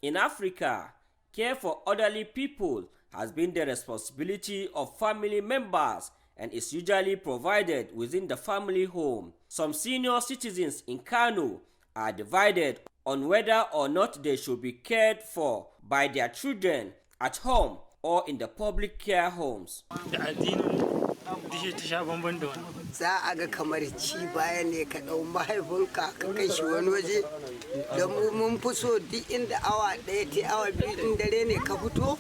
In Africa, care for elderly people has been the responsibility of family members and is usually provided within the family home. Some senior citizens in Kano are divided on whether or not they should be cared for by their children at home or in the public care homes. Za a ga kamar ci baya ne ka ɗau mahaifinka ka kai shi wani waje da mun fi so duk inda awa ɗaya ta awa biyu in dare ne ka fito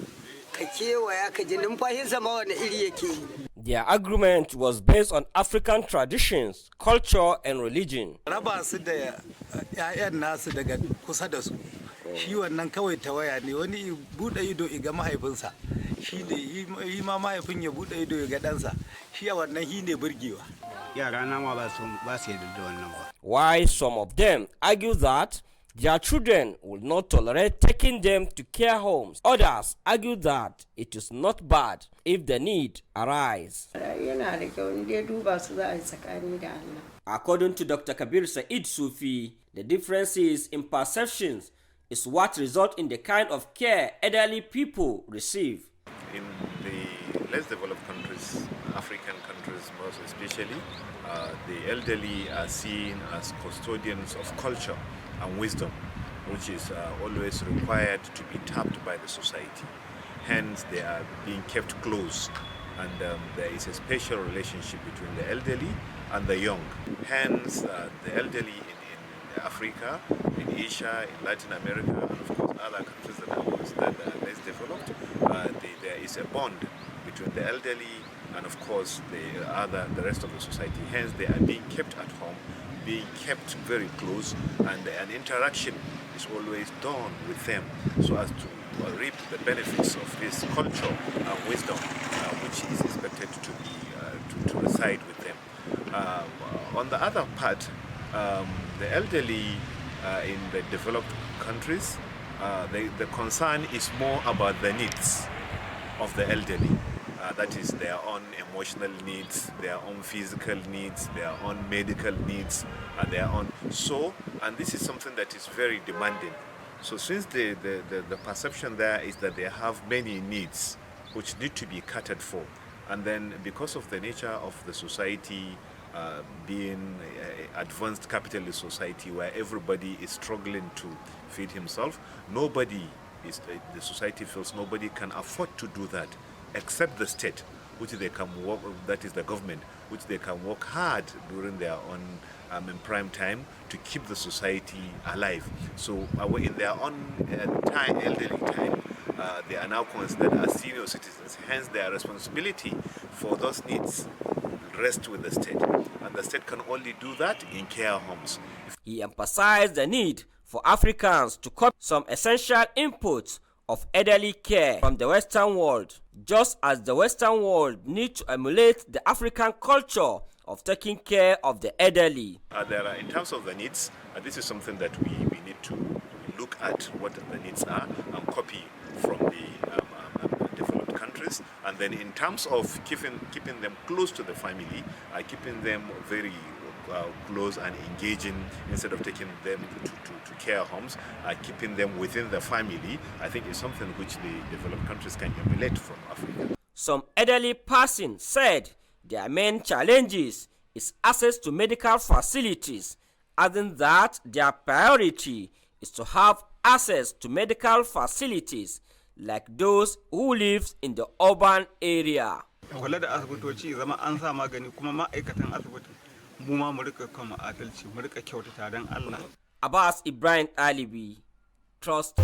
ka kewaya ka ji numfashinsa ma wani iri yake yi. Their agreement was based on African traditions, culture, and religion. Raba su da 'ya'yan nasu daga kusa da su. Shi wannan kawai tawaya ne, wani buɗe ido iga mahaifinsa. Shi ne yi ma mahaifin ya buɗe ido ga ɗansa. Shi a wannan shi ne burgewa. Yara na ma ba su yadda da wannan ba. Why some of them argue that their children will not tolerate taking them to care homes. Others argue that it is not bad if the need arises. According to Dr. Kabir Said Sufi, the differences in perceptions is what result in the kind of care elderly people receive. In the less developed countries, African countries most especially, the elderly are seen as custodians of culture and wisdom, which is always required to be tapped by the society. Hence, they are being kept close, and there is a special relationship between the elderly and the young. Hence, the elderly in Africa, in Asia, in Latin America, and of course other countries that are less developed, there is a bond between the elderly and of course the rest of the society. Hence, they are being kept at home, being kept very close, and an interaction is always done with them so as to reap the benefits of this culture and wisdom which is expected to be to reside with them. On the other part, the elderly in the developed countries, the concern is more about the needs of the elderly. That is their own emotional needs, their own physical needs, their own medical needs, and their own. And this is something that is very demanding. So since the perception there is that they have many needs which need to be catered for, and then because of the nature of the society being advanced capitalist society where everybody is struggling to feed himself, the society feels nobody can afford to do that except the state, which they can work, that is the government, which they can work hard during their own in prime time to keep the society alive. So in their own elderly time, they are now considered as senior citizens. Hence, their responsibility for those needs rest with the state, and the state can only do that in care homes. He emphasized the need for Africans to copy some essential inputs of elderly care from the Western world, just as the Western world needs to emulate the African culture of taking care of the elderly. In terms of the needs, this is something that we need to look at what the needs are and copy from the developed countries. And then in terms of keeping them close to the family, keeping them very close and engaging instead of taking them to care homes, keeping them within the family, I think is something which the developed countries can emulate from Africa. Some elderly persons said their main challenges is access to medical facilities, adding that their priority is to have access to medical facilities like those who live in the urban area. Kula da asibitoci zama an sa magani kuma ma'aikatan asibiti mu ma mu rika kama adalci mu rika kyautata dan Allah. Abbas Ibrahim Alibi, Trust